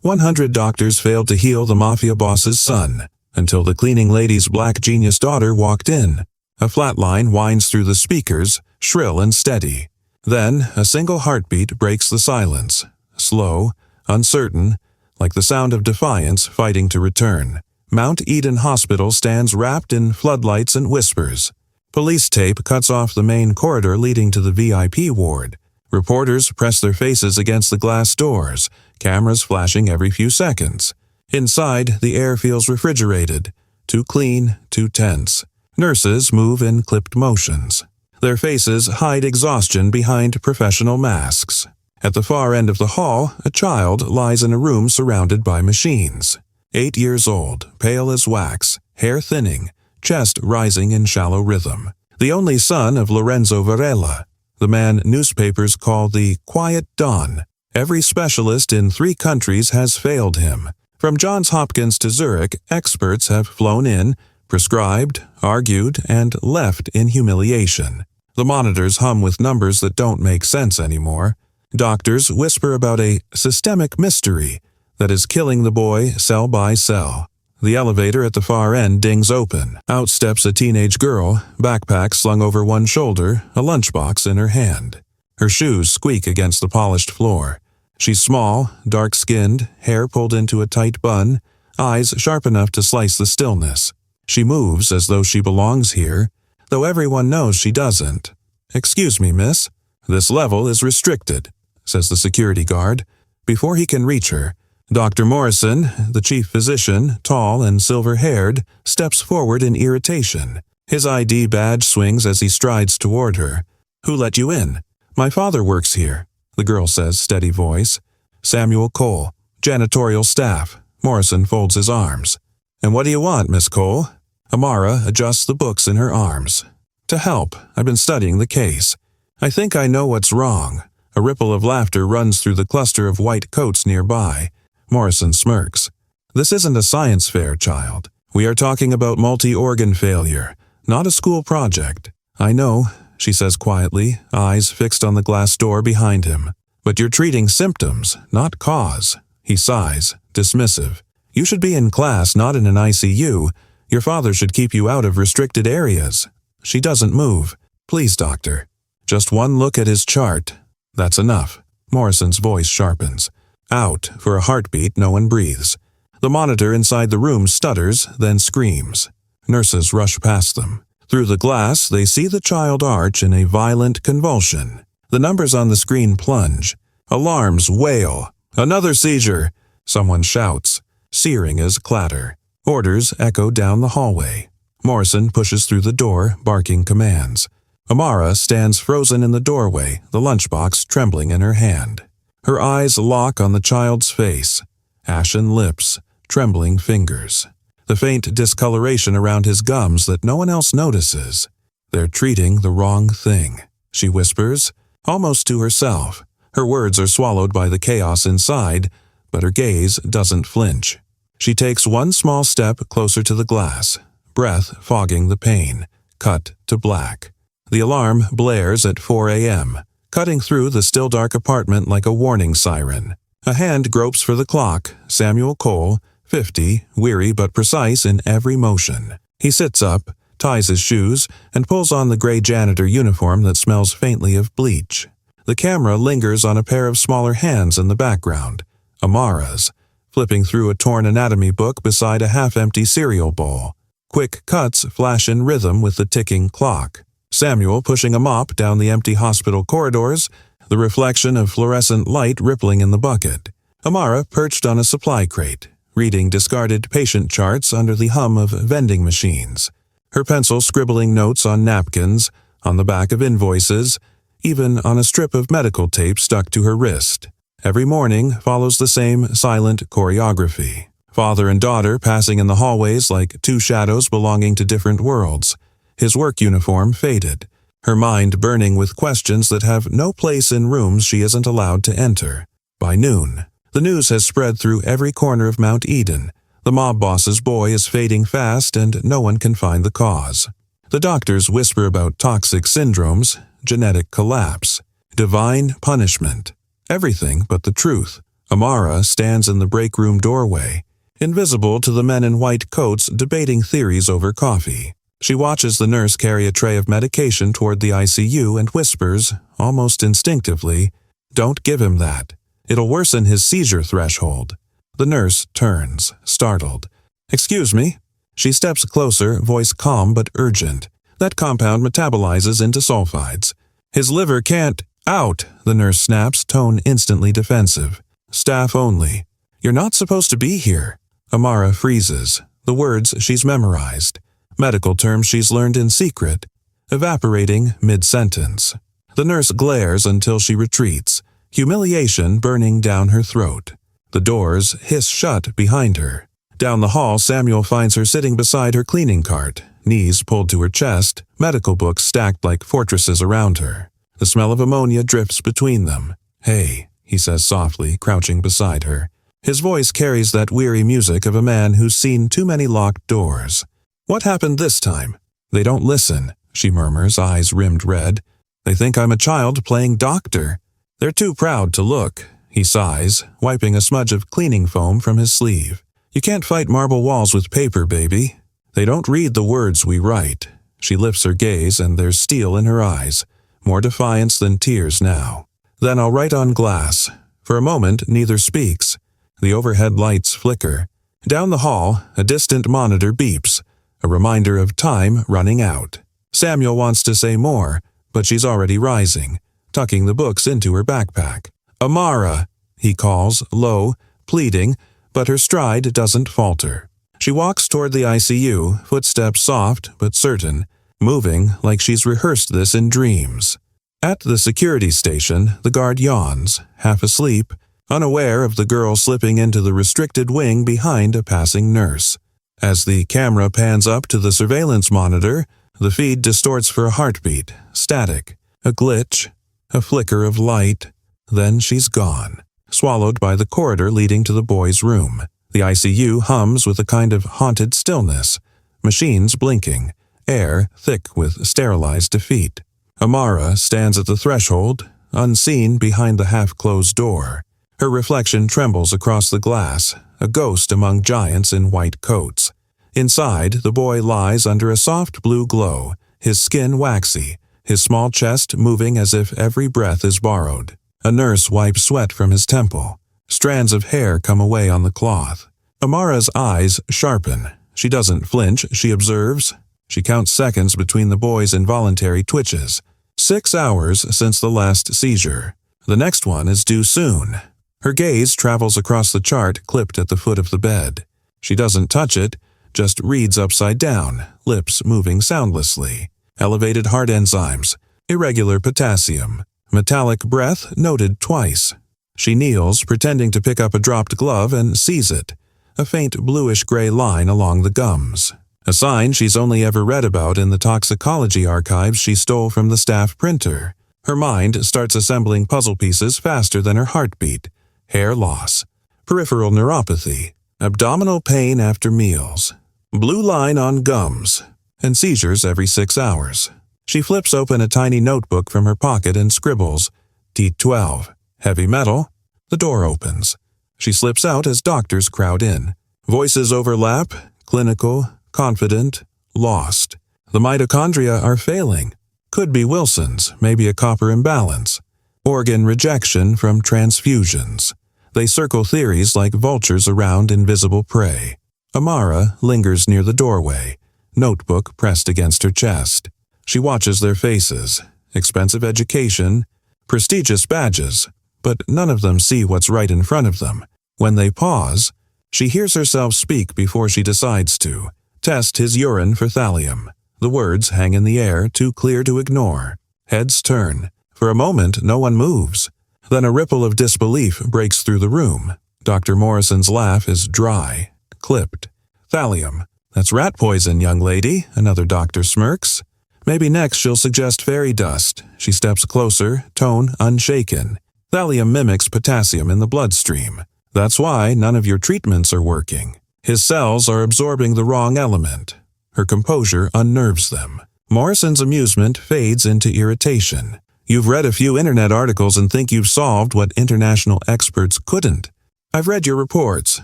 100 doctors failed to heal the Mafia boss's son, until the cleaning lady's black genius daughter walked in. A flat line winds through the speakers, shrill and steady. Then, a single heartbeat breaks the silence, slow, uncertain, like the sound of defiance fighting to return. Mount Eden Hospital stands wrapped in floodlights and whispers. Police tape cuts off the main corridor leading to the VIP ward. Reporters press their faces against the glass doors, cameras flashing every few seconds. Inside, the air feels refrigerated, too clean, too tense. Nurses move in clipped motions. Their faces hide exhaustion behind professional masks. At the far end of the hall, a child lies in a room surrounded by machines. 8 years old, pale as wax, hair thinning, chest rising in shallow rhythm. The only son of Lorenzo Varela, the man newspapers call the Quiet Don. Every specialist in 3 countries has failed him. From Johns Hopkins to Zurich, experts have flown in, prescribed, argued, and left in humiliation. The monitors hum with numbers that don't make sense anymore. Doctors whisper about a systemic mystery that is killing the boy cell by cell. The elevator at the far end dings open. Out steps a teenage girl, backpack slung over one shoulder, a lunchbox in her hand. Her shoes squeak against the polished floor. She's small, dark-skinned, hair pulled into a tight bun, eyes sharp enough to slice the stillness. She moves as though she belongs here, though everyone knows she doesn't. "Excuse me, miss. This level is restricted," says the security guard. Before he can reach her, Dr. Morrison, the chief physician, tall and silver-haired, steps forward in irritation. His ID badge swings as he strides toward her. "Who let you in?" "My father works here," the girl says, steady voice. "Samuel Cole, janitorial staff." Morrison folds his arms. "And what do you want, Miss Cole?" Amara adjusts the books in her arms. "To help. I've been studying the case. I think I know what's wrong." A ripple of laughter runs through the cluster of white coats nearby. Morrison smirks. "This isn't a science fair, child. We are talking about multi-organ failure, not a school project." "I know," she says quietly, eyes fixed on the glass door behind him. "But you're treating symptoms, not cause." He sighs, dismissive. "You should be in class, not in an ICU. Your father should keep you out of restricted areas." She doesn't move. "Please, doctor." Just one look at his chart. "That's enough." Morrison's voice sharpens. Out, for a heartbeat, no one breathes. The monitor inside the room stutters, then screams. Nurses rush past them. Through the glass, they see the child arch in a violent convulsion. The numbers on the screen plunge. Alarms wail. "Another seizure!" Someone shouts. Searing as clatter. Orders echo down the hallway. Morrison pushes through the door, barking commands. Amara stands frozen in the doorway, the lunchbox trembling in her hand. Her eyes lock on the child's face. Ashen lips, trembling fingers. The faint discoloration around his gums that no one else notices. "They're treating the wrong thing," she whispers, almost to herself. Her words are swallowed by the chaos inside, but her gaze doesn't flinch. She takes one small step closer to the glass, breath fogging the pain, cut to black. The alarm blares at 4 a.m., cutting through the still-dark apartment like a warning siren. A hand gropes for the clock. Samuel Cole, 50, weary but precise in every motion. He sits up, ties his shoes, and pulls on the gray janitor uniform that smells faintly of bleach. The camera lingers on a pair of smaller hands in the background, Amara's, flipping through a torn anatomy book beside a half-empty cereal bowl. Quick cuts flash in rhythm with the ticking clock. Samuel pushing a mop down the empty hospital corridors, the reflection of fluorescent light rippling in the bucket. Amara perched on a supply crate, reading discarded patient charts under the hum of vending machines. Her pencil scribbling notes on napkins, on the back of invoices, even on a strip of medical tape stuck to her wrist. Every morning follows the same silent choreography. Father and daughter passing in the hallways like two shadows belonging to different worlds. His work uniform faded, her mind burning with questions that have no place in rooms she isn't allowed to enter. By noon, the news has spread through every corner of Mount Eden. The mob boss's boy is fading fast and no one can find the cause. The doctors whisper about toxic syndromes, genetic collapse, divine punishment. Everything but the truth. Amara stands in the break room doorway, invisible to the men in white coats debating theories over coffee. She watches the nurse carry a tray of medication toward the ICU and whispers, almost instinctively, "Don't give him that. It'll worsen his seizure threshold." The nurse turns, startled. "Excuse me?" She steps closer, voice calm but urgent. "That compound metabolizes into sulfides. His liver can't—" "Out!" the nurse snaps, tone instantly defensive. "Staff only. You're not supposed to be here." Amara freezes, the words she's memorized, medical terms she's learned in secret, evaporating mid-sentence. The nurse glares until she retreats, humiliation burning down her throat. The doors hiss shut behind her. Down the hall, Samuel finds her sitting beside her cleaning cart, knees pulled to her chest, medical books stacked like fortresses around her. The smell of ammonia drifts between them. "Hey," he says softly, crouching beside her. His voice carries that weary music of a man who's seen too many locked doors. "What happened this time?" "They don't listen," she murmurs, eyes rimmed red. "They think I'm a child playing doctor. They're too proud to look," he sighs, wiping a smudge of cleaning foam from his sleeve. "You can't fight marble walls with paper, baby. They don't read the words we write." She lifts her gaze and there's steel in her eyes, more defiance than tears now. "Then I'll write on glass." For a moment, neither speaks. The overhead lights flicker. Down the hall, a distant monitor beeps, a reminder of time running out. Samuel wants to say more, but she's already rising, tucking the books into her backpack. "Amara!" he calls, low, pleading, but her stride doesn't falter. She walks toward the ICU, footsteps soft but certain, moving like she's rehearsed this in dreams. At the security station, the guard yawns, half asleep, unaware of the girl slipping into the restricted wing behind a passing nurse. As the camera pans up to the surveillance monitor, the feed distorts for a heartbeat, static, a glitch, a flicker of light, then she's gone, swallowed by the corridor leading to the boys' room. The ICU hums with a kind of haunted stillness, machines blinking, air thick with sterilized defeat. Amara stands at the threshold, unseen behind the half-closed door. Her reflection trembles across the glass, a ghost among giants in white coats. Inside, the boy lies under a soft blue glow, his skin waxy, his small chest moving as if every breath is borrowed. A nurse wipes sweat from his temple. Strands of hair come away on the cloth. Amara's eyes sharpen. She doesn't flinch, she observes. She counts seconds between the boy's involuntary twitches. 6 hours since the last seizure. The next one is due soon. Her gaze travels across the chart clipped at the foot of the bed. She doesn't touch it, just reads upside down, lips moving soundlessly. Elevated heart enzymes, irregular potassium, metallic breath noted twice. She kneels, pretending to pick up a dropped glove, and sees it, a faint bluish-gray line along the gums. A sign she's only ever read about in the toxicology archives she stole from the staff printer. Her mind starts assembling puzzle pieces faster than her heartbeat. Hair loss, peripheral neuropathy, abdominal pain after meals, blue line on gums, and seizures every 6 hours. She flips open a tiny notebook from her pocket and scribbles, T12, heavy metal. The door opens. She slips out as doctors crowd in. Voices overlap, clinical, confident, lost. The mitochondria are failing. Could be Wilson's, maybe a copper imbalance. Organ rejection from transfusions. They circle theories like vultures around invisible prey. Amara lingers near the doorway, notebook pressed against her chest. She watches their faces, expensive education, prestigious badges, but none of them see what's right in front of them. When they pause, she hears herself speak before she decides to. Test his urine for thallium. The words hang in the air, too clear to ignore. Heads turn. For a moment, no one moves. Then a ripple of disbelief breaks through the room. Dr. Morrison's laugh is dry, clipped. "Thallium. That's rat poison, young lady," another doctor smirks. Maybe next she'll suggest fairy dust. She steps closer, tone unshaken. "Thallium mimics potassium in the bloodstream. That's why none of your treatments are working. His cells are absorbing the wrong element." Her composure unnerves them. Morrison's amusement fades into irritation. "You've read a few internet articles and think you've solved what international experts couldn't. "I've read your reports,"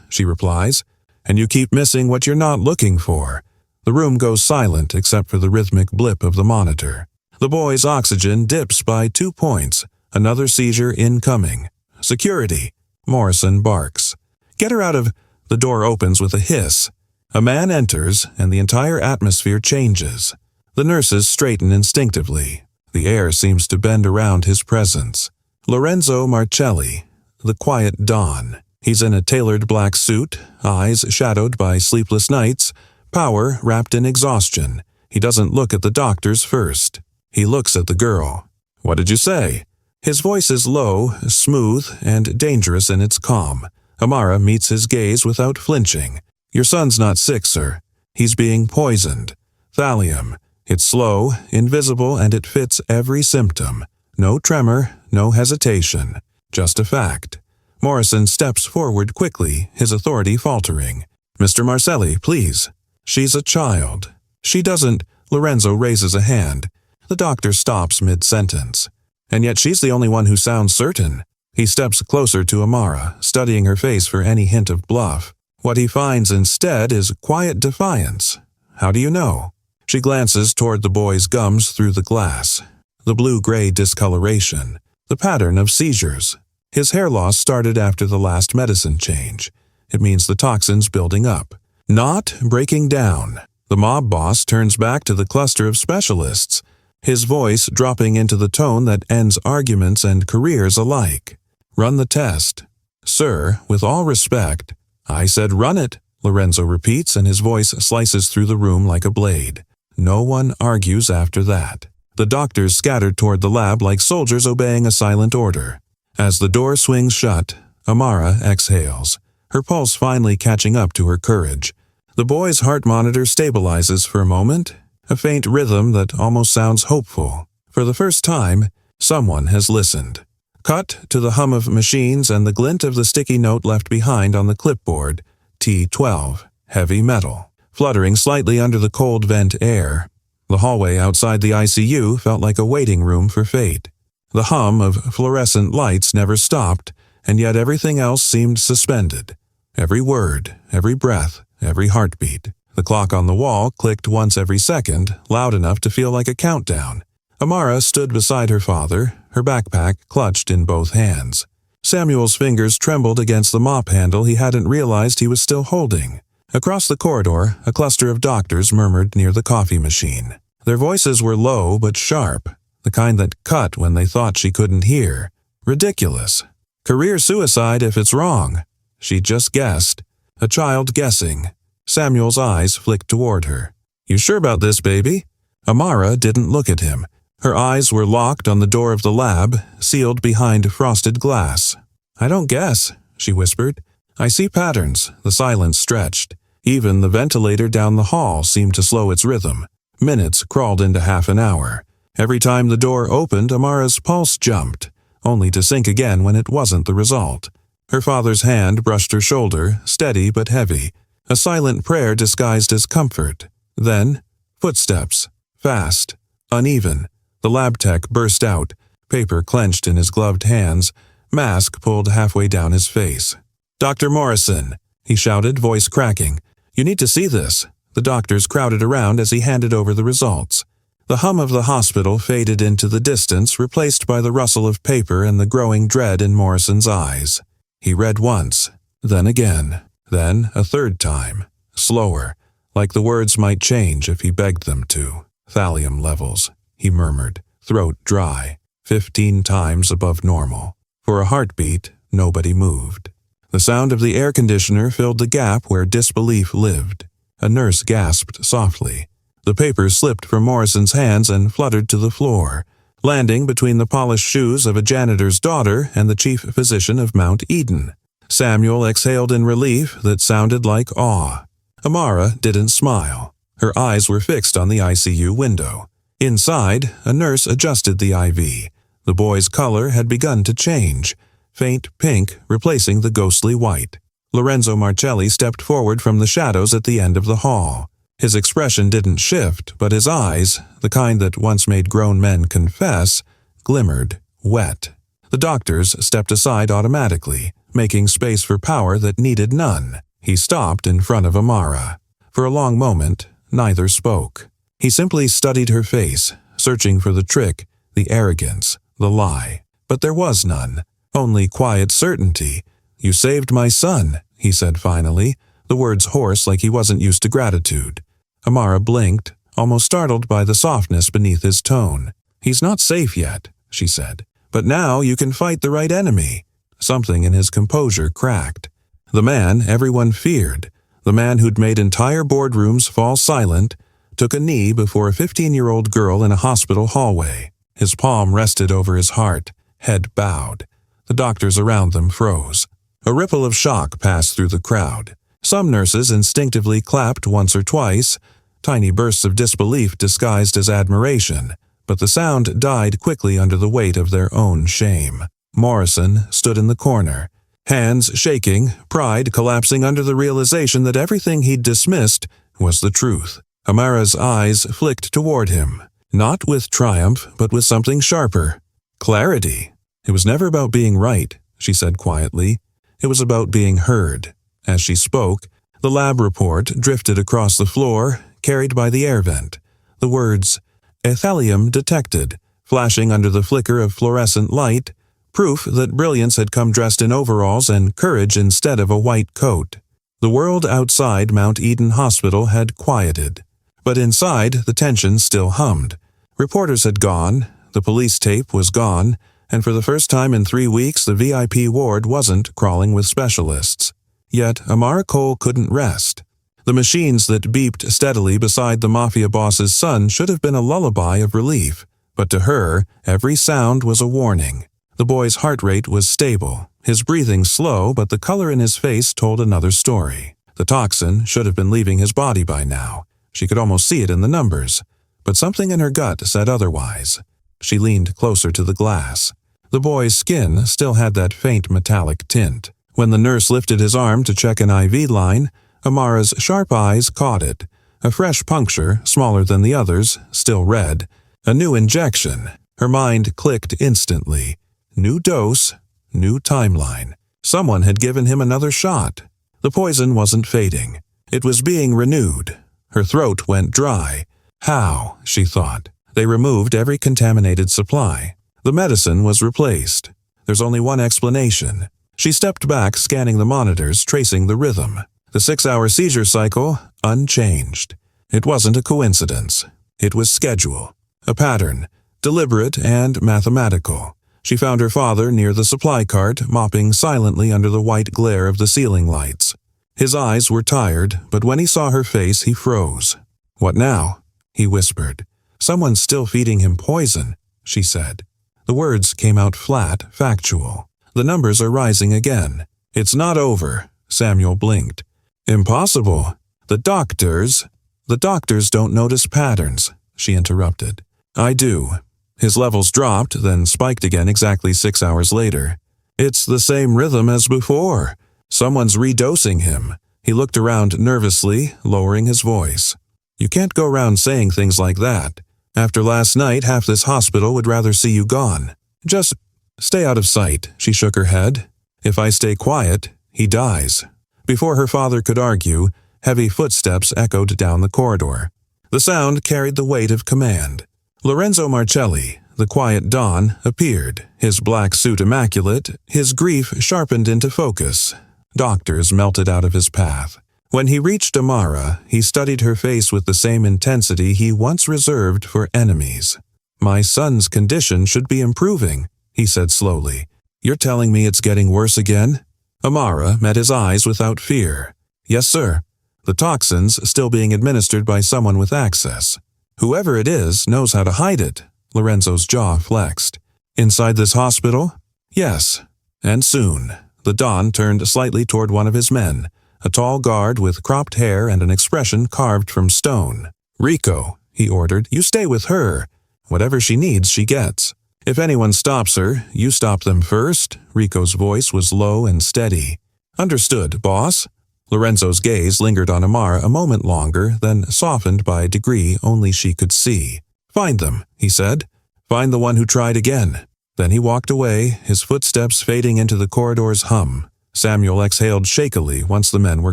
she replies, "and you keep missing what you're not looking for." The room goes silent except for the rhythmic blip of the monitor. The boy's oxygen dips by 2 points. Another seizure incoming. "Security!" Morrison barks. "Get her out of—" The door opens with a hiss. A man enters, and the entire atmosphere changes. The nurses straighten instinctively. The air seems to bend around his presence. Lorenzo Marcelli, the quiet Don. He's in a tailored black suit, eyes shadowed by sleepless nights, power wrapped in exhaustion. He doesn't look at the doctors first. He looks at the girl. "What did you say?" His voice is low, smooth, and dangerous in its calm. Amara meets his gaze without flinching. "Your son's not sick, sir. He's being poisoned. Thallium. It's slow, invisible, and it fits every symptom. No tremor, no hesitation. Just a fact." Morrison steps forward quickly, his authority faltering. "Mr. Marcelli, please." "She's a child." "She doesn't—" Lorenzo raises a hand. The doctor stops mid-sentence. "And yet she's the only one who sounds certain." He steps closer to Amara, studying her face for any hint of bluff. What he finds instead is quiet defiance. "How do you know?" She glances toward the boy's gums through the glass. The blue-gray discoloration. The pattern of seizures. His hair loss started after the last medicine change. It means the toxin's building up, not breaking down. The mob boss turns back to the cluster of specialists, his voice dropping into the tone that ends arguments and careers alike. "Run the test." "Sir, with all respect—" "I said run it," Lorenzo repeats, and his voice slices through the room like a blade. No one argues after that. The doctors scattered toward the lab like soldiers obeying a silent order. As the door swings shut, Amara exhales, her pulse finally catching up to her courage. The boy's heart monitor stabilizes for a moment, a faint rhythm that almost sounds hopeful. For the first time, someone has listened. Cut to the hum of machines and the glint of the sticky note left behind on the clipboard. T12, heavy metal. Fluttering slightly under the cold vent air, the hallway outside the ICU felt like a waiting room for fate. The hum of fluorescent lights never stopped, and yet everything else seemed suspended. Every word, every breath, every heartbeat. The clock on the wall clicked once every second, loud enough to feel like a countdown. Amara stood beside her father, her backpack clutched in both hands. Samuel's fingers trembled against the mop handle he hadn't realized he was still holding. Across the corridor, a cluster of doctors murmured near the coffee machine. Their voices were low but sharp, the kind that cut when they thought she couldn't hear. Ridiculous. Career suicide if it's wrong. She just guessed. A child guessing. Samuel's eyes flicked toward her. "You sure about this, baby?" Amara didn't look at him. Her eyes were locked on the door of the lab, sealed behind frosted glass. "I don't guess," she whispered. "I see patterns." The silence stretched. Even the ventilator down the hall seemed to slow its rhythm. Minutes crawled into half an hour. Every time the door opened, Amara's pulse jumped, only to sink again when it wasn't the result. Her father's hand brushed her shoulder, steady but heavy, a silent prayer disguised as comfort. Then, footsteps, fast, uneven. The lab tech burst out, paper clenched in his gloved hands, mask pulled halfway down his face. "Dr. Morrison," he shouted, voice cracking. "You need to see this." The doctors crowded around as he handed over the results. The hum of the hospital faded into the distance, replaced by the rustle of paper and the growing dread in Morrison's eyes. He read once, then again, then a third time, slower, like the words might change if he begged them to. "Thallium levels," he murmured, throat dry, 15 times above normal. For a heartbeat, nobody moved. The sound of the air conditioner filled the gap where disbelief lived. A nurse gasped softly. The paper slipped from Morrison's hands and fluttered to the floor, landing between the polished shoes of a janitor's daughter and the chief physician of Mount Eden. Samuel exhaled in relief that sounded like awe. Amara didn't smile. Her eyes were fixed on the ICU window. Inside, a nurse adjusted the IV. The boy's color had begun to change, faint pink replacing the ghostly white. Lorenzo Marcelli stepped forward from the shadows at the end of the hall. His expression didn't shift, but his eyes, the kind that once made grown men confess, glimmered, wet. The doctors stepped aside automatically, making space for power that needed none. He stopped in front of Amara. For a long moment, neither spoke. He simply studied her face, searching for the trick, the arrogance, the lie. But there was none, only quiet certainty. "You saved my son," he said finally, the words hoarse like he wasn't used to gratitude. Amara blinked, almost startled by the softness beneath his tone. "He's not safe yet," she said. "But now you can fight the right enemy." Something in his composure cracked. The man everyone feared, the man who'd made entire boardrooms fall silent, took a knee before a 15-year-old girl in a hospital hallway. His palm rested over his heart, head bowed. The doctors around them froze. A ripple of shock passed through the crowd. Some nurses instinctively clapped once or twice, tiny bursts of disbelief disguised as admiration, but the sound died quickly under the weight of their own shame. Morrison stood in the corner, hands shaking, pride collapsing under the realization that everything he'd dismissed was the truth. Amara's eyes flicked toward him, not with triumph, but with something sharper. Clarity. It was never about being right, she said quietly. It was about being heard. As she spoke, the lab report drifted across the floor, carried by the air vent. The words, "Ethelium detected," flashing under the flicker of fluorescent light, proof that brilliance had come dressed in overalls and courage instead of a white coat. The world outside Mount Eden Hospital had quieted, but inside the tension still hummed. Reporters had gone, the police tape was gone, and for the first time in 3 weeks the VIP ward wasn't crawling with specialists. Yet Amara Cole couldn't rest. The machines that beeped steadily beside the Mafia boss's son should have been a lullaby of relief, but to her, every sound was a warning. The boy's heart rate was stable, his breathing slow, but the color in his face told another story. The toxin should have been leaving his body by now. She could almost see it in the numbers, but something in her gut said otherwise. She leaned closer to the glass. The boy's skin still had that faint metallic tint. When the nurse lifted his arm to check an IV line, Amara's sharp eyes caught it. A fresh puncture, smaller than the others, still red. A new injection. Her mind clicked instantly. New dose, new timeline. Someone had given him another shot. The poison wasn't fading. It was being renewed. Her throat went dry. How, she thought. They removed every contaminated supply. The medicine was replaced. There's only one explanation. She stepped back, scanning the monitors, tracing the rhythm. The 6-hour seizure cycle, unchanged. It wasn't a coincidence. It was schedule. A pattern, deliberate and mathematical. She found her father near the supply cart, mopping silently under the white glare of the ceiling lights. His eyes were tired, but when he saw her face, he froze. "What now?" he whispered. "Someone's still feeding him poison," she said. The words came out flat, factual. "The numbers are rising again." "It's not over," Samuel blinked. "Impossible. The doctors don't notice patterns," she interrupted. "I do." His levels dropped, then spiked again exactly 6 hours later. "It's the same rhythm as before. Someone's redosing him." He looked around nervously, lowering his voice. "You can't go around saying things like that. After last night, half this hospital would rather see you gone. Just stay out of sight," she shook her head. "If I stay quiet, he dies." Before her father could argue, heavy footsteps echoed down the corridor. The sound carried the weight of command. Lorenzo Marcelli, the quiet Don, appeared, his black suit immaculate, his grief sharpened into focus. Doctors melted out of his path. When he reached Amara, he studied her face with the same intensity he once reserved for enemies. "My son's condition should be improving," he said slowly. "You're telling me it's getting worse again?" Amara met his eyes without fear. "Yes, sir. The toxin's still being administered by someone with access. Whoever it is knows how to hide it." Lorenzo's jaw flexed. "Inside this hospital?" "Yes. And soon." The Don turned slightly toward one of his men, a tall guard with cropped hair and an expression carved from stone. "Rico," he ordered, "you stay with her. Whatever she needs, she gets. If anyone stops her, you stop them first." Rico's voice was low and steady. "Understood, boss." Lorenzo's gaze lingered on Amara a moment longer, then softened by a degree only she could see. "Find them," he said. "Find the one who tried again." Then he walked away, his footsteps fading into the corridor's hum. Samuel exhaled shakily once the men were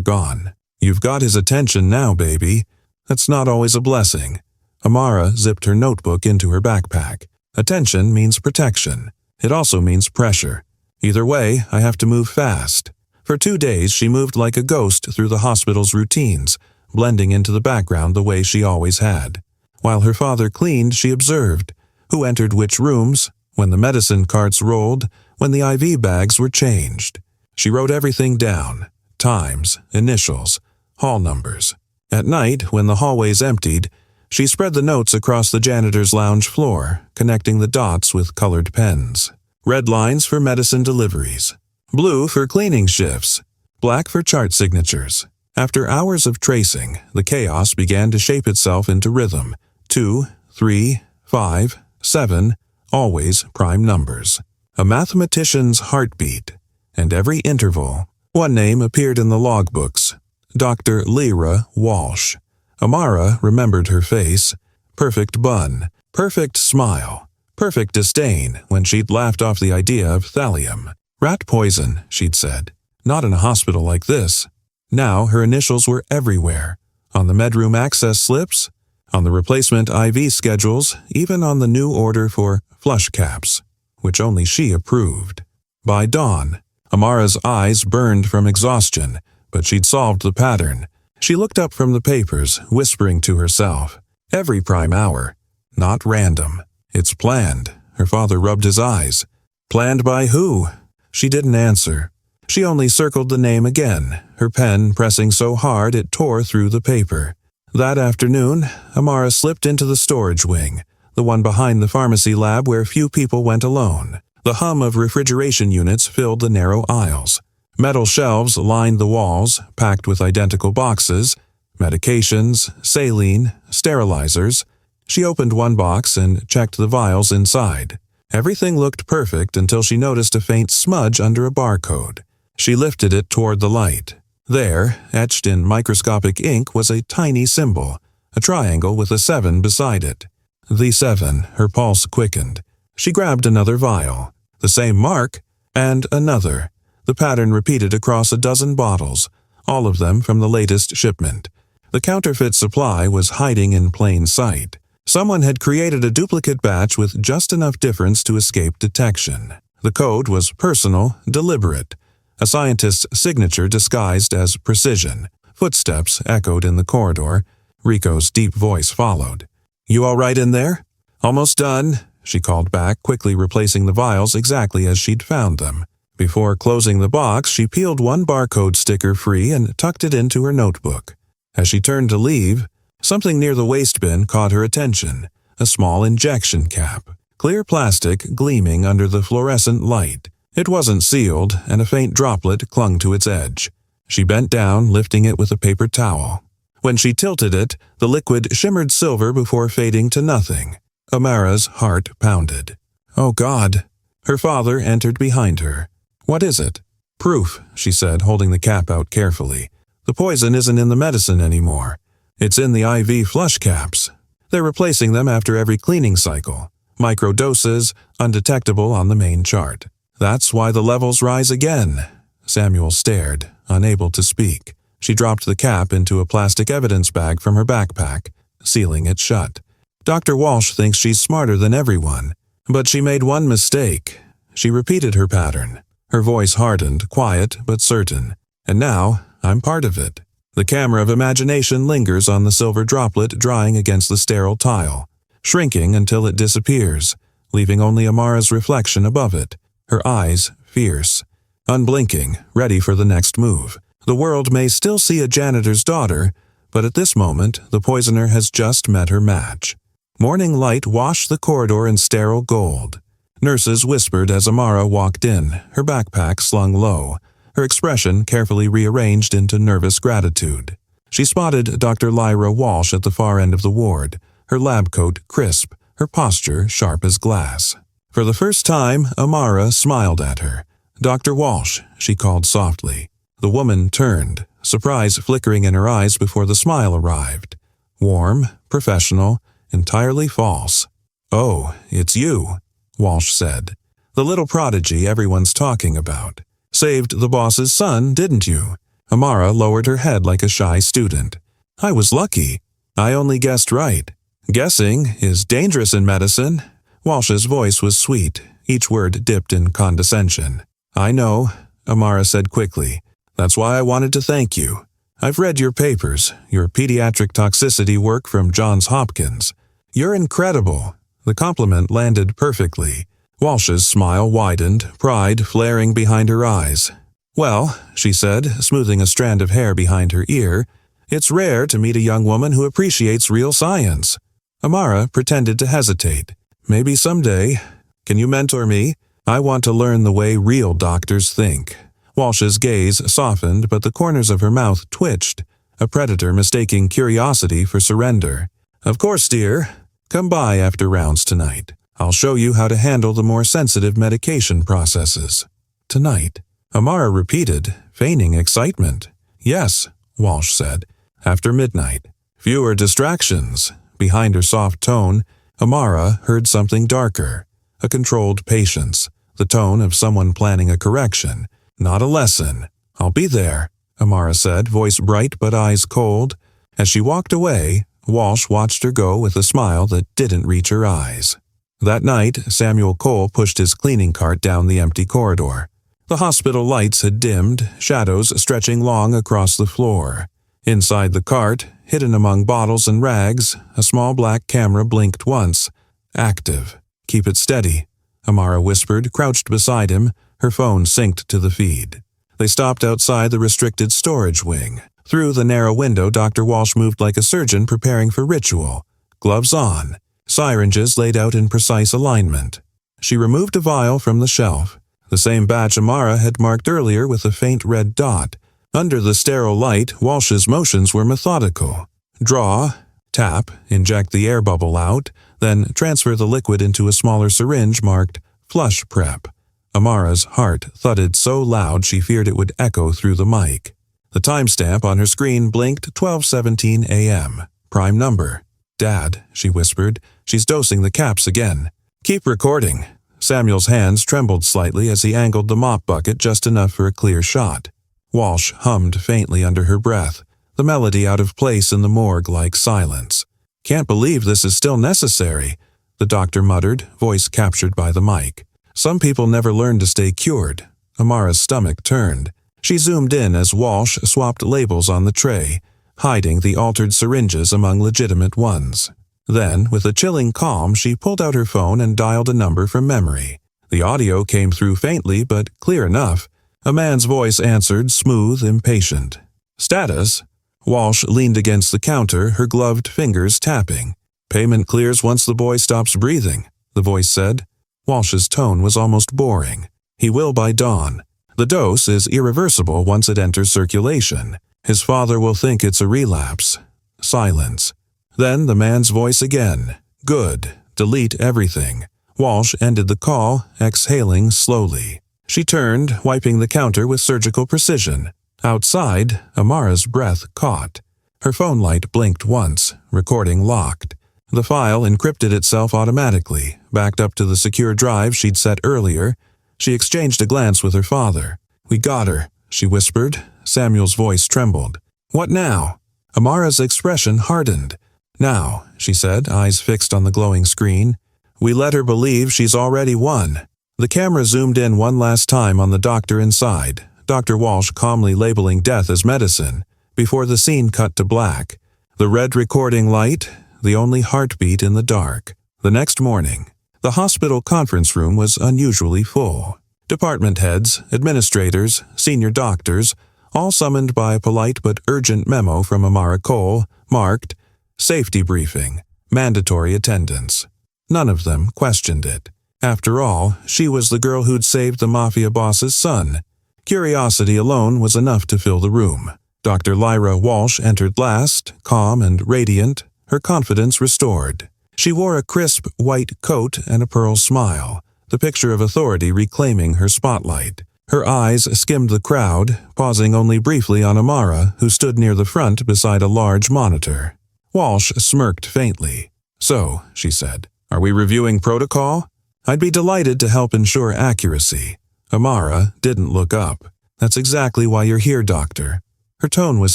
gone. "You've got his attention now, baby. That's not always a blessing." Amara zipped her notebook into her backpack. Attention means protection. It also means pressure. Either way, I have to move fast. For 2 days, she moved like a ghost through the hospital's routines, blending into the background the way she always had. While her father cleaned, she observed who entered which rooms, when the medicine carts rolled, when the IV bags were changed. She wrote everything down: times, initials, hall numbers. At night, when the hallways emptied, she spread the notes across the janitor's lounge floor, connecting the dots with colored pens. Red lines for medicine deliveries, blue for cleaning shifts, black for chart signatures. After hours of tracing, the chaos began to shape itself into rhythm. 2, 3, 5, 7, always prime numbers. A mathematician's heartbeat. And every interval, one name appeared in the logbooks: Dr. Lyra Walsh. Amara remembered her face. Perfect bun, perfect smile, perfect disdain when she'd laughed off the idea of thallium. Rat poison, she'd said. Not in a hospital like this. Now her initials were everywhere. On the medroom access slips, on the replacement IV schedules, even on the new order for flush caps, which only she approved. By dawn, Amara's eyes burned from exhaustion, but she'd solved the pattern. She looked up from the papers, whispering to herself, "Every prime hour. Not random. It's planned." Her father rubbed his eyes. "Planned by who?" She didn't answer. She only circled the name again, her pen pressing so hard it tore through the paper. That afternoon, Amara slipped into the storage wing, the one behind the pharmacy lab where few people went alone. The hum of refrigeration units filled the narrow aisles. Metal shelves lined the walls, packed with identical boxes, medications, saline, sterilizers. She opened one box and checked the vials inside. Everything looked perfect until she noticed a faint smudge under a barcode. She lifted it toward the light. There, etched in microscopic ink, was a tiny symbol, a triangle with a 7 beside it. The 7, her pulse quickened. She grabbed another vial. The same mark, and another. The pattern repeated across a dozen bottles, all of them from the latest shipment. The counterfeit supply was hiding in plain sight. Someone had created a duplicate batch with just enough difference to escape detection. The code was personal, deliberate. A scientist's signature disguised as precision. Footsteps echoed in the corridor. Rico's deep voice followed. "You all right in there?" "Almost done," she called back, quickly replacing the vials exactly as she'd found them. Before closing the box, she peeled one barcode sticker free and tucked it into her notebook. As she turned to leave, something near the waste bin caught her attention. A small injection cap. Clear plastic gleaming under the fluorescent light. It wasn't sealed, and a faint droplet clung to its edge. She bent down, lifting it with a paper towel. When she tilted it, the liquid shimmered silver before fading to nothing. Amara's heart pounded. "Oh, God." Her father entered behind her. "What is it?" "Proof," she said, holding the cap out carefully. "The poison isn't in the medicine anymore. It's in the IV flush caps. They're replacing them after every cleaning cycle. Microdoses, undetectable on the main chart. That's why the levels rise again." Samuel stared, unable to speak. She dropped the cap into a plastic evidence bag from her backpack, sealing it shut. "Dr. Walsh thinks she's smarter than everyone. But she made one mistake." She repeated her pattern. Her voice hardened, quiet but certain. "And now, I'm part of it." The camera of imagination lingers on the silver droplet drying against the sterile tile, shrinking until it disappears, leaving only Amara's reflection above it, her eyes fierce, unblinking, ready for the next move. The world may still see a janitor's daughter, but at this moment, the poisoner has just met her match. Morning light washed the corridor in sterile gold. Nurses whispered as Amara walked in, her backpack slung low, her expression carefully rearranged into nervous gratitude. She spotted Dr. Lyra Walsh at the far end of the ward, her lab coat crisp, her posture sharp as glass. For the first time, Amara smiled at her. "Dr. Walsh," she called softly. The woman turned, surprise flickering in her eyes before the smile arrived. Warm, professional, entirely false. "Oh, it's you," Walsh said. "The little prodigy everyone's talking about." saved the boss's son, didn't you?" Amara lowered her head like a shy student. "I was lucky. I only guessed right. Guessing is dangerous in medicine." Walsh's voice was sweet, each word dipped in condescension. "I know," Amara said quickly. "That's why I wanted to thank you. I've read your papers, your pediatric toxicity work from Johns Hopkins. You're incredible." The compliment landed perfectly. Walsh's smile widened, pride flaring behind her eyes. "Well," she said, smoothing a strand of hair behind her ear, "it's rare to meet a young woman who appreciates real science." Amara pretended to hesitate. "Maybe someday. Can you mentor me? I want to learn the way real doctors think." Walsh's gaze softened, but the corners of her mouth twitched, a predator mistaking curiosity for surrender. "Of course, dear. Come by after rounds tonight. I'll show you how to handle the more sensitive medication processes." "Tonight?" Amara repeated, feigning excitement. "Yes," Walsh said. "After midnight. Fewer distractions." Behind her soft tone, Amara heard something darker, a controlled patience, the tone of someone planning a correction, not a lesson. "I'll be there," Amara said, voice bright but eyes cold. As she walked away, Walsh watched her go with a smile that didn't reach her eyes. That night, Samuel Cole pushed his cleaning cart down the empty corridor. The hospital lights had dimmed, shadows stretching long across the floor. Inside the cart, hidden among bottles and rags, a small black camera blinked once. "Active. Keep it steady," Amara whispered, crouched beside him, her phone synced to the feed. They stopped outside the restricted storage wing. Through the narrow window, Dr. Walsh moved like a surgeon preparing for ritual. Gloves on, syringes laid out in precise alignment. She removed a vial from the shelf, the same batch Amara had marked earlier with a faint red dot. Under the sterile light, Walsh's motions were methodical. Draw, tap, inject the air bubble out, then transfer the liquid into a smaller syringe marked Flush Prep. Amara's heart thudded so loud she feared it would echo through the mic. The timestamp on her screen blinked 12:17 a.m. Prime number. "Dad," she whispered, "she's dosing the caps again." "Keep recording." Samuel's hands trembled slightly as he angled the mop bucket just enough for a clear shot. Walsh hummed faintly under her breath, the melody out of place in the morgue like silence. "Can't believe this is still necessary," the doctor muttered, voice captured by the mic. "Some people never learn to stay cured." Amara's stomach turned. She zoomed in as Walsh swapped labels on the tray, hiding the altered syringes among legitimate ones. Then, with a chilling calm, she pulled out her phone and dialed a number from memory. The audio came through faintly but clear enough. A man's voice answered, smooth, impatient. "Status?" Walsh leaned against the counter, her gloved fingers tapping. "Payment clears once the boy stops breathing," the voice said. Walsh's tone was almost boring. "He will by dawn. The dose is irreversible once it enters circulation. His father will think it's a relapse." Silence. Then the man's voice again. "Good. Delete everything." Walsh ended the call, exhaling slowly. She turned, wiping the counter with surgical precision. Outside, Amara's breath caught. Her phone light blinked once, recording locked. The file encrypted itself automatically, backed up to the secure drive she'd set earlier. She exchanged a glance with her father. "We got her," she whispered. Samuel's voice trembled. "What now?" Amara's expression hardened. "Now," she said, eyes fixed on the glowing screen. "We let her believe she's already won." The camera zoomed in one last time on the doctor inside, Dr. Walsh calmly labeling death as medicine, before the scene cut to black. The red recording light, the only heartbeat in the dark. The next morning, the hospital conference room was unusually full. Department heads, administrators, senior doctors, all summoned by a polite but urgent memo from Amara Cole, marked, "Safety briefing, mandatory attendance." None of them questioned it. After all, she was the girl who'd saved the Mafia boss's son. Curiosity alone was enough to fill the room. Dr. Lyra Walsh entered last, calm and radiant, her confidence restored. She wore a crisp white coat and a pearl smile, the picture of authority reclaiming her spotlight. Her eyes skimmed the crowd, pausing only briefly on Amara, who stood near the front beside a large monitor. Walsh smirked faintly. "So," she said, "are we reviewing protocol? I'd be delighted to help ensure accuracy." Amara didn't look up. That's exactly why you're here, Doctor." Her tone was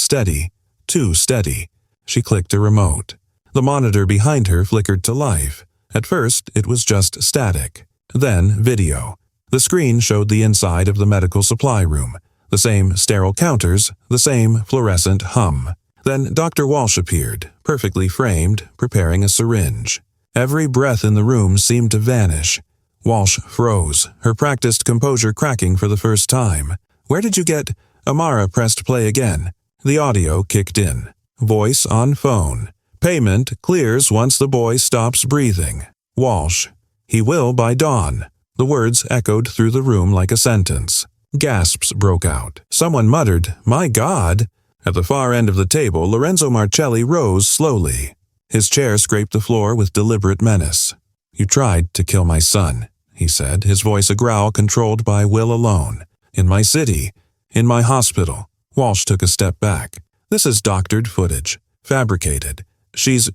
steady, too steady. She clicked a remote. The monitor behind her flickered to life. At first, it was just static. Then, video. The screen showed the inside of the medical supply room. The same sterile counters, the same fluorescent hum. Then Dr. Walsh appeared, perfectly framed, preparing a syringe. Every breath in the room seemed to vanish. Walsh froze, her practiced composure cracking for the first time. "Where did you get—" Amara pressed play again. The audio kicked in. Voice on phone. "Payment clears once the boy stops breathing. Walsh. He will by dawn." The words echoed through the room like a sentence. Gasps broke out. Someone muttered, "My God!" At the far end of the table, Lorenzo Marcelli rose slowly. His chair scraped the floor with deliberate menace. "You tried to kill my son," he said, his voice a growl controlled by will alone. "In my city. In my hospital." Walsh took a step back. "This is doctored footage. Fabricated. She's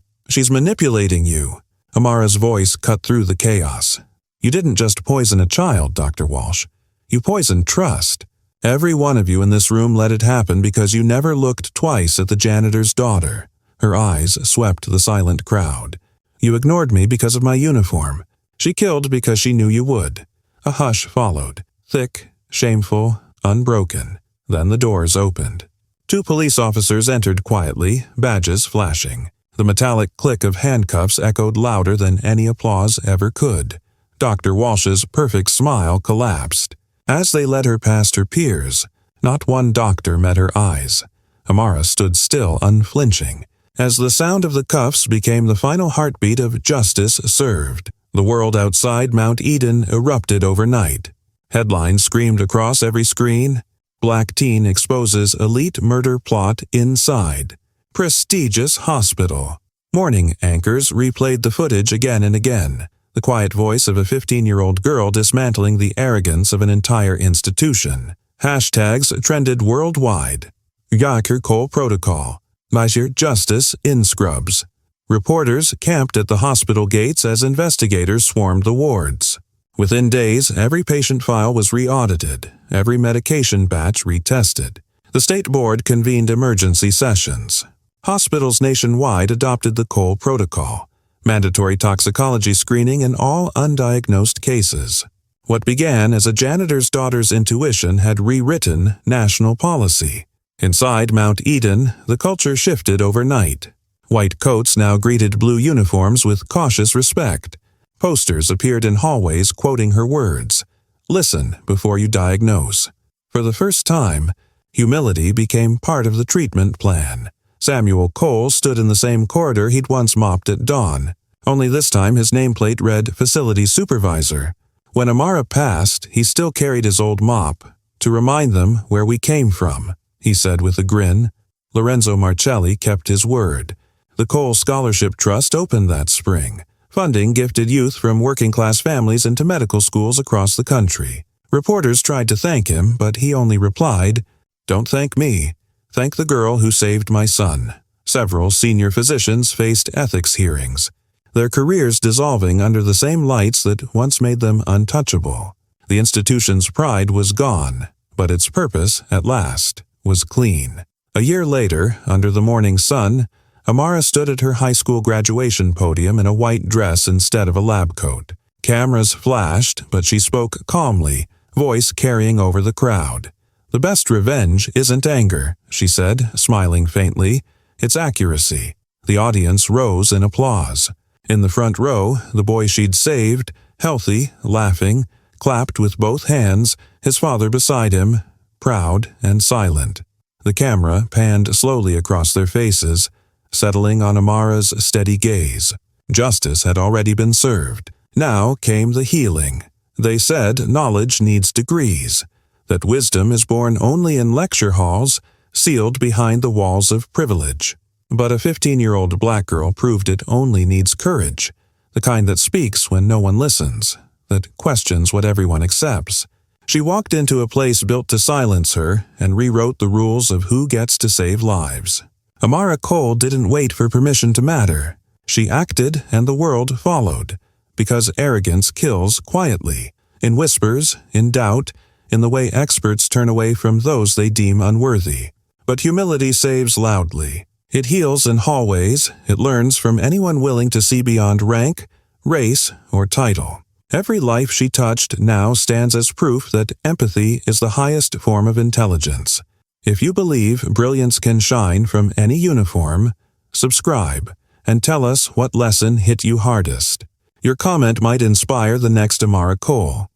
manipulating you." Amara's voice cut through the chaos. "You didn't just poison a child, Dr. Walsh. You poisoned trust. Every one of you in this room let it happen because you never looked twice at the janitor's daughter." Her eyes swept the silent crowd. "You ignored me because of my uniform. She killed because she knew you would." A hush followed, thick, shameful, unbroken. Then the doors opened. 2 police officers entered quietly, badges flashing. The metallic click of handcuffs echoed louder than any applause ever could. Dr. Walsh's perfect smile collapsed. As they led her past her peers, not one doctor met her eyes. Amara stood still, unflinching, as the sound of the cuffs became the final heartbeat of justice served. The world outside Mount Eden erupted overnight. Headlines screamed across every screen. "Black teen exposes elite murder plot inside. Prestigious hospital." Morning anchors replayed the footage again and again. The quiet voice of a 15-year-old girl dismantling the arrogance of an entire institution. Hashtags trended worldwide. Yaker Cole Protocol. Measure Justice in Scrubs. Reporters camped at the hospital gates as investigators swarmed the wards. Within days, every patient file was re-audited, every medication batch retested. The state board convened emergency sessions. Hospitals nationwide adopted the Cole Protocol. Mandatory toxicology screening in all undiagnosed cases. What began as a janitor's daughter's intuition had rewritten national policy. Inside Mount Eden, the culture shifted overnight. White coats now greeted blue uniforms with cautious respect. Posters appeared in hallways quoting her words, "Listen before you diagnose." For the first time, humility became part of the treatment plan. Samuel Cole stood in the same corridor he'd once mopped at dawn. Only this time his nameplate read Facility Supervisor. When Amara passed, he still carried his old mop. "To remind them where we came from," he said with a grin. Lorenzo Marcelli kept his word. The Cole Scholarship Trust opened that spring. Funding gifted youth from working-class families into medical schools across the country. Reporters tried to thank him, but he only replied, "Don't thank me. Thank the girl who saved my son." Several senior physicians faced ethics hearings, their careers dissolving under the same lights that once made them untouchable. The institution's pride was gone, but its purpose, at last, was clean. A year later, under the morning sun, Amara stood at her high school graduation podium in a white dress instead of a lab coat. Cameras flashed, but she spoke calmly, voice carrying over the crowd. "The best revenge isn't anger," she said, smiling faintly. "It's accuracy." The audience rose in applause. In the front row, the boy she'd saved, healthy, laughing, clapped with both hands, his father beside him, proud and silent. The camera panned slowly across their faces, settling on Amara's steady gaze. Justice had already been served. Now came the healing. They said knowledge needs degrees, that wisdom is born only in lecture halls, sealed behind the walls of privilege. But a 15-year-old black girl proved it only needs courage, the kind that speaks when no one listens, that questions what everyone accepts. She walked into a place built to silence her and rewrote the rules of who gets to save lives. Amara Cole didn't wait for permission to matter. She acted and the world followed, because arrogance kills quietly, in whispers, in doubt, in the way experts turn away from those they deem unworthy. But humility saves loudly. It heals in hallways, it learns from anyone willing to see beyond rank, race, or title. Every life she touched now stands as proof that empathy is the highest form of intelligence. If you believe brilliance can shine from any uniform, subscribe and tell us what lesson hit you hardest. Your comment might inspire the next Amara Cole.